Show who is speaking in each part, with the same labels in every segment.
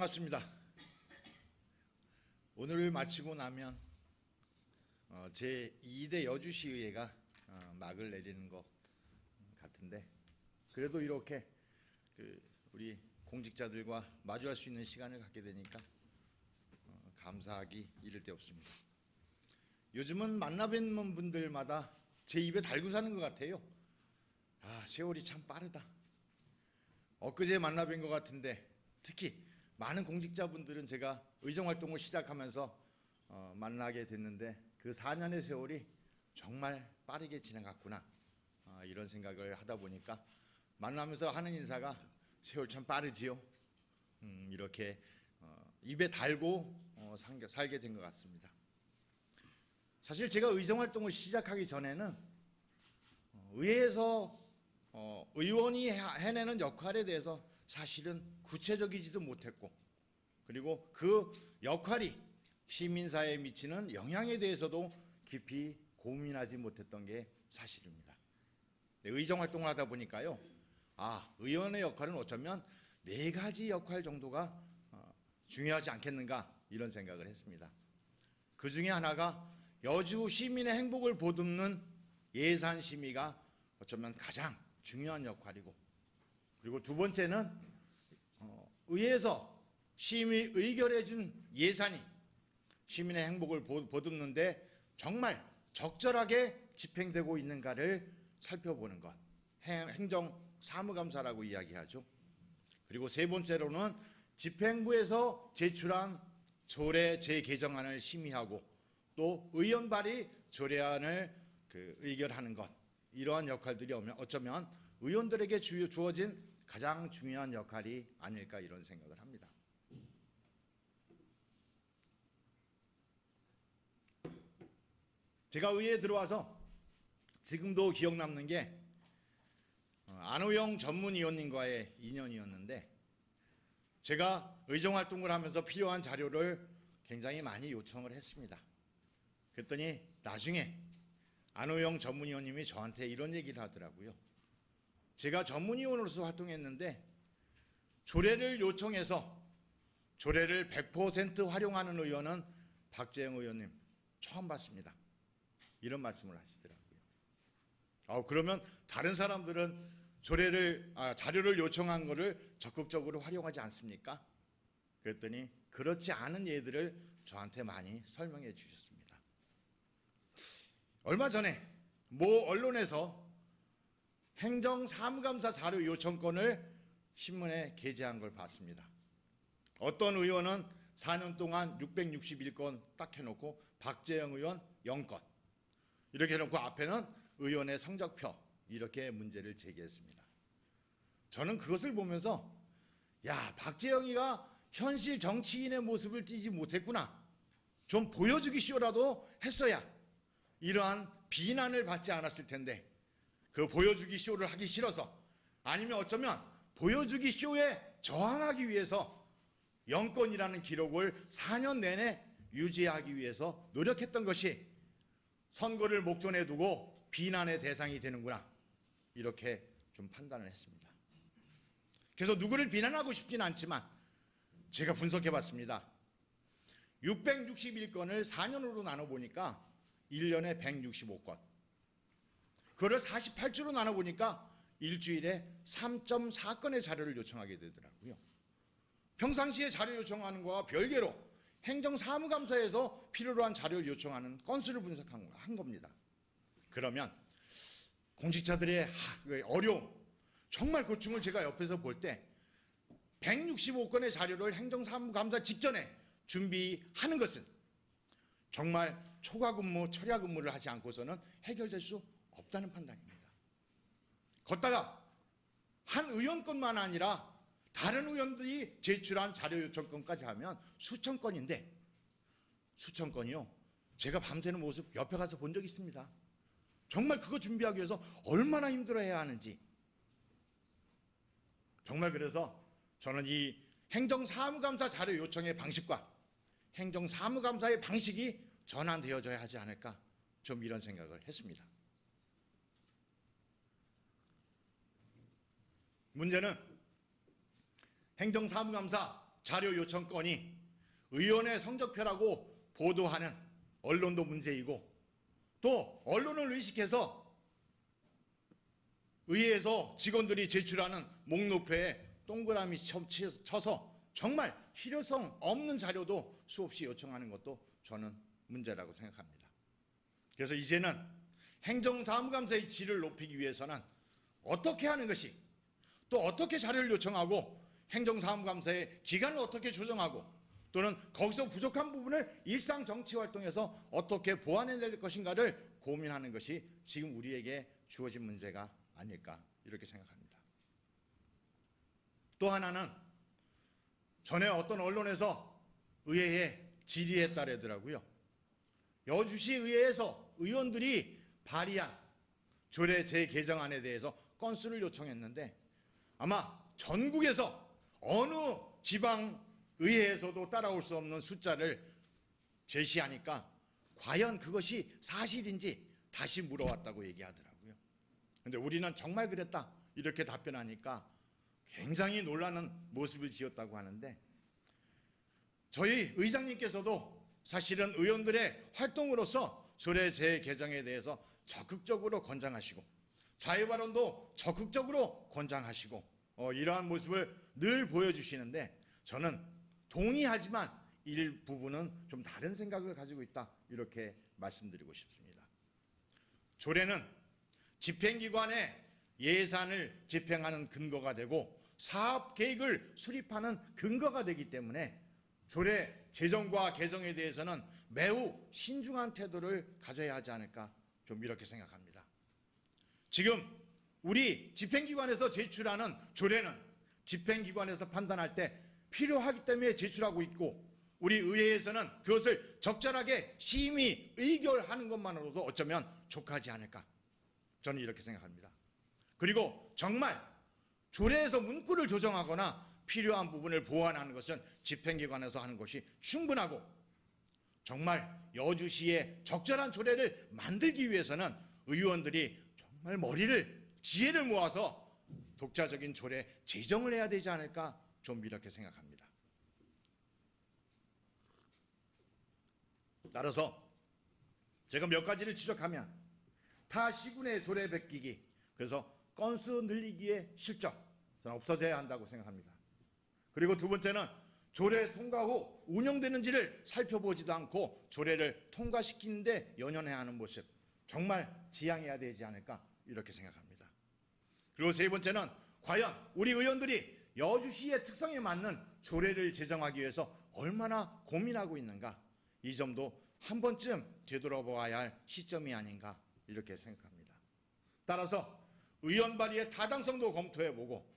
Speaker 1: 반갑습니다. 오늘을 마치고 나면 제2대 여주시의회가 막을 내리는 것 같은데, 그래도 이렇게 우리 공직자들과 마주할 수 있는 시간을 갖게 되니까 감사하기 이를 데 없습니다. 요즘은 만나뵙는 분들마다 제 입에 달고 사는 것 같아요. 세월이 참 빠르다. 엊그제 만나뵌 것 같은데, 특히 많은 공직자분들은 제가 의정활동을 시작하면서 만나게 됐는데, 그 4년의 세월이 정말 빠르게 지나갔구나, 이런 생각을 하다 보니까 만나면서 하는 인사가 세월 참 빠르지요, 이렇게 입에 달고 살게 된 것 같습니다. 사실 제가 의정활동을 시작하기 전에는 의회에서 의원이 해내는 역할에 대해서 사실은 구체적이지도 못했고, 그리고 그 역할이 시민사회에 미치는 영향에 대해서도 깊이 고민하지 못했던 게 사실입니다. 의정활동을 하다 보니까요, 의원의 역할은 어쩌면 4가지 역할 정도가 중요하지 않겠는가, 이런 생각을 했습니다. 그 중에 하나가 여주 시민의 행복을 보듬는 예산심의가 어쩌면 가장 중요한 역할이고, 그리고 두 번째는 의회에서 심의 의결해 준 예산이 시민의 행복을 보듬는데 정말 적절하게 집행되고 있는가를 살펴보는 것, 행정사무감사라고 이야기하죠. 그리고 세 번째로는 집행부에서 제출한 조례 재개정안을 심의하고 또 의원 발의 조례안을 의결하는 것, 이러한 역할들이 어쩌면 의원들에게 주어진 가장 중요한 역할이 아닐까, 이런 생각을 합니다. 제가 의회에 들어와서 지금도 기억 남는 게 안호영 전문위원님과의 인연이었는데, 제가 의정활동을 하면서 필요한 자료를 굉장히 많이 요청을 했습니다. 그랬더니 나중에 안호영 전문위원님이 저한테 이런 얘기를 하더라고요. 제가 전문위원으로서 활동했는데 조례를 요청해서 조례를 100% 활용하는 의원은 박재영 의원님 처음 봤습니다, 이런 말씀을 하시더라고요. 그러면 다른 사람들은 자료를 요청한 거를 적극적으로 활용하지 않습니까? 그랬더니 그렇지 않은 예들을 저한테 많이 설명해 주셨습니다. 얼마 전에 모 언론에서 행정사무감사 자료 요청권을 신문에 게재한 걸 봤습니다. 어떤 의원은 4년 동안 661건 딱 해놓고 박재영 의원 0건 이렇게 해놓고 앞에는 의원의 성적표, 이렇게 문제를 제기했습니다. 저는 그것을 보면서 박재영이가 현실 정치인의 모습을 띠지 못했구나, 좀 보여주기 쇼라도 했어야 이러한 비난을 받지 않았을 텐데, 그 보여주기 쇼를 하기 싫어서, 아니면 어쩌면 보여주기 쇼에 저항하기 위해서 0건이라는 기록을 4년 내내 유지하기 위해서 노력했던 것이 선거를 목전에 두고 비난의 대상이 되는구나, 이렇게 좀 판단을 했습니다. 그래서 누구를 비난하고 싶지는 않지만 제가 분석해 봤습니다. 661건을 4년으로 나눠보니까 1년에 165건, 그걸 48주로 나눠보니까 일주일에 3.4건의 자료를 요청하게 되더라고요. 평상시에 자료 요청하는 거와 별개로 행정사무감사에서 필요로 한 자료를 요청하는 건수를 분석한 겁니다. 그러면 공직자들의 어려움, 정말 고충을 제가 옆에서 볼 때 165건의 자료를 행정사무감사 직전에 준비하는 것은 정말 초과근무, 철야근무를 하지 않고서는 해결될 수 없다는 판단입니다. 걷다가 한 의원건만 아니라 다른 의원들이 제출한 자료 요청건까지 하면 수천 건인데, 수천 건이요, 제가 밤새는 모습 옆에 가서 본 적 있습니다. 정말 그거 준비하기 위해서 얼마나 힘들어해야 하는지. 정말 그래서 저는 이 행정사무감사 자료 요청의 방식과 행정사무감사의 방식이 전환되어져야 하지 않을까, 좀 이런 생각을 했습니다. 문제는 행정사무감사 자료 요청 건이 의원의 성적표라고 보도하는 언론도 문제이고, 또 언론을 의식해서 의회에서 직원들이 제출하는 목록표에 동그라미 쳐서 정말 실효성 없는 자료도 수없이 요청하는 것도 저는 문제라고 생각합니다. 그래서 이제는 행정사무감사의 질을 높이기 위해서는 어떻게 하는 것이, 또 어떻게 자료를 요청하고 행정사무감사의 기간을 어떻게 조정하고, 또는 거기서 부족한 부분을 일상 정치활동에서 어떻게 보완해낼 것인가를 고민하는 것이 지금 우리에게 주어진 문제가 아닐까, 이렇게 생각합니다. 또 하나는 전에 어떤 언론에서 의회에 질의했다더라고요. 여주시 의회에서 의원들이 발의한 조례 재개정안에 대해서 건수를 요청했는데, 아마 전국에서 어느 지방 의회에서도 따라올 수 없는 숫자를 제시하니까 과연 그것이 사실인지 다시 물어왔다고 얘기하더라고요. 그런데 우리는 정말 그랬다, 이렇게 답변하니까 굉장히 놀라는 모습을 지었다고 하는데, 저희 의장님께서도 사실은 의원들의 활동으로서 조례 재개정에 대해서 적극적으로 권장하시고 자유발언도 적극적으로 권장하시고 이러한 모습을 늘 보여주시는데, 저는 동의하지만 일부분은 좀 다른 생각을 가지고 있다, 이렇게 말씀드리고 싶습니다. 조례는 집행기관의 예산을 집행하는 근거가 되고 사업 계획을 수립하는 근거가 되기 때문에 조례 제정과 개정에 대해서는 매우 신중한 태도를 가져야 하지 않을까, 좀 이렇게 생각합니다. 지금 우리 집행기관에서 제출하는 조례는 집행기관에서 판단할 때 필요하기 때문에 제출하고 있고, 우리 의회에서는 그것을 적절하게 심의 의결하는 것만으로도 어쩌면 족하지 않을까, 저는 이렇게 생각합니다. 그리고 정말 조례에서 문구를 조정하거나 필요한 부분을 보완하는 것은 집행기관에서 하는 것이 충분하고, 정말 여주시의 적절한 조례를 만들기 위해서는 의원들이 정말 지혜를 모아서 독자적인 조례 제정을 해야 되지 않을까, 좀 이렇게 생각합니다. 따라서 제가 몇 가지를 지적하면, 타 시군의 조례 베끼기, 그래서 건수 늘리기의 실적, 저는 없어져야 한다고 생각합니다. 그리고 두 번째는 조례 통과 후 운영되는지를 살펴보지도 않고 조례를 통과시키는데 연연해야 하는 모습, 정말 지양해야 되지 않을까, 이렇게 생각합니다. 그리고 세 번째는 과연 우리 의원들이 여주시의 특성에 맞는 조례를 제정하기 위해서 얼마나 고민하고 있는가, 이 점도 한 번쯤 되돌아보아야 할 시점이 아닌가, 이렇게 생각합니다. 따라서 의원 발의의 타당성도 검토해보고,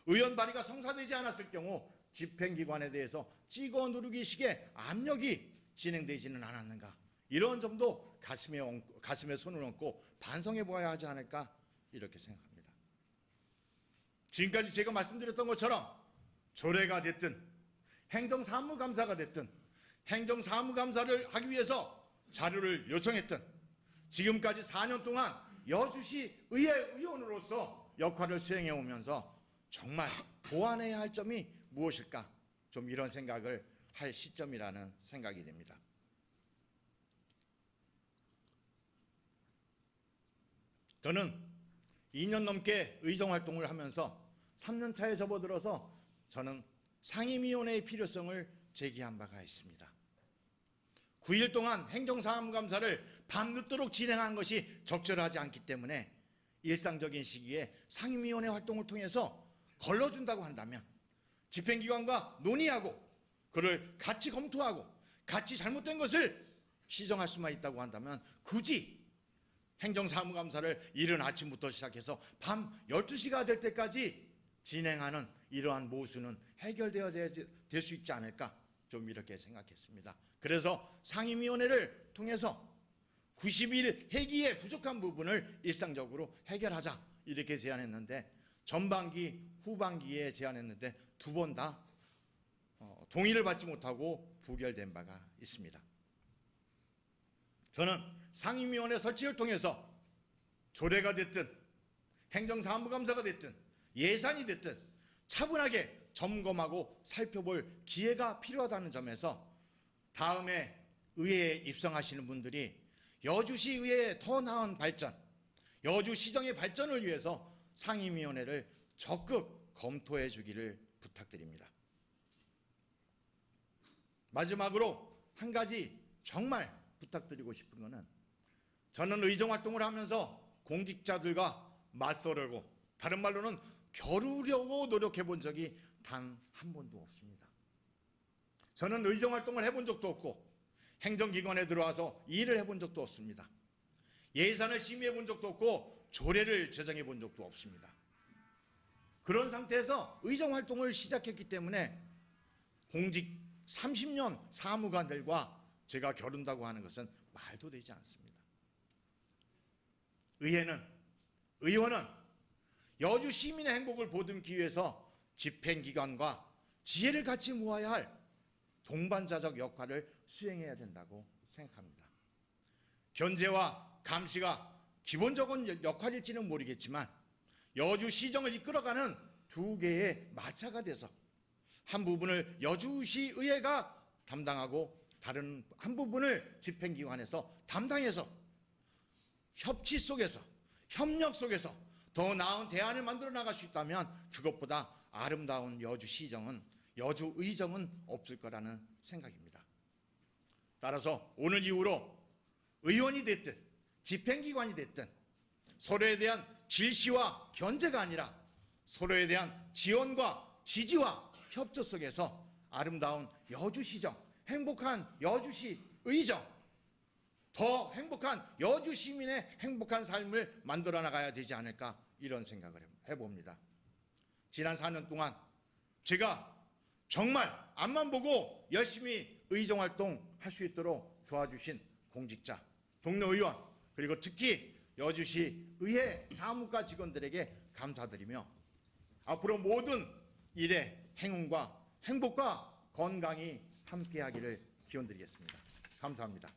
Speaker 1: 의원 발의가 성사되지 않았을 경우 집행기관에 대해서 찍어 누르기식의 압력이 진행되지는 않았는가, 이런 점도 가슴에 손을 얹고 반성해 보아야 하지 않을까, 이렇게 생각합니다. 지금까지 제가 말씀드렸던 것처럼 조례가 됐든 행정사무감사가 됐든 행정사무감사를 하기 위해서 자료를 요청했든 지금까지 4년 동안 여주시 의회 의원으로서 역할을 수행해 오면서 정말 보완해야 할 점이 무엇일까, 좀 이런 생각을 할 시점이라는 생각이 됩니다. 저는 2년 넘게 의정활동을 하면서 3년 차에 접어들어서 저는 상임위원회의 필요성을 제기한 바가 있습니다. 9일 동안 행정사무감사를 밤늦도록 진행하는 것이 적절하지 않기 때문에 일상적인 시기에 상임위원회 활동을 통해서 걸러준다고 한다면, 집행기관과 논의하고 그를 같이 검토하고 같이 잘못된 것을 시정할 수만 있다고 한다면 굳이 행정사무감사를 이른 아침부터 시작해서 밤 12시가 될 때까지 진행하는 이러한 모순은 해결되어야 될 수 있지 않을까, 좀 이렇게 생각했습니다. 그래서 상임위원회를 통해서 90일 회기의 부족한 부분을 일상적으로 해결하자, 이렇게 제안했는데 전반기, 후반기에 제안했는데 두 번 다 동의를 받지 못하고 부결된 바가 있습니다. 저는 상임위원회 설치를 통해서 조례가 됐든 행정사무감사가 됐든 예산이 됐든 차분하게 점검하고 살펴볼 기회가 필요하다는 점에서 다음에 의회에 입성하시는 분들이 여주시 의회의 더 나은 발전, 여주시정의 발전을 위해서 상임위원회를 적극 검토해 주기를 부탁드립니다. 마지막으로 한 가지 정말 부탁드리고 싶은 것은, 저는 의정활동을 하면서 공직자들과 맞서려고, 다른 말로는 겨루려고 노력해 본 적이 단 한 번도 없습니다. 저는 의정활동을 해본 적도 없고 행정기관에 들어와서 일을 해본 적도 없습니다. 예산을 심의해 본 적도 없고 조례를 제정해 본 적도 없습니다. 그런 상태에서 의정활동을 시작했기 때문에 공직 30년 사무관들과 제가 겨룬다고 하는 것은 말도 되지 않습니다. 의원은 여주 시민의 행복을 보듬기 위해서 집행기관과 지혜를 같이 모아야 할 동반자적 역할을 수행해야 된다고 생각합니다. 견제와 감시가 기본적인 역할일지는 모르겠지만 여주시정을 이끌어가는 두 개의 마차가 돼서 한 부분을 여주시의회가 담당하고 다른 한 부분을 집행기관에서 담당해서 협치 속에서, 협력 속에서 더 나은 대안을 만들어 나갈 수 있다면 그것보다 아름다운 여주시정은, 여주의정은 없을 거라는 생각입니다. 따라서 오늘 이후로 의원이 됐든 집행기관이 됐든 서로에 대한 질시와 견제가 아니라 서로에 대한 지원과 지지와 협조 속에서 아름다운 여주시정, 행복한 여주시의정, 더 행복한 여주 시민의 행복한 삶을 만들어 나가야 되지 않을까, 이런 생각을 해봅니다. 지난 4년 동안 제가 정말 앞만 보고 열심히 의정활동 할 수 있도록 도와주신 공직자, 동료 의원, 그리고 특히 여주시 의회 사무과 직원들에게 감사드리며 앞으로 모든 일에 행운과 행복과 건강이 함께하기를 기원드리겠습니다. 감사합니다.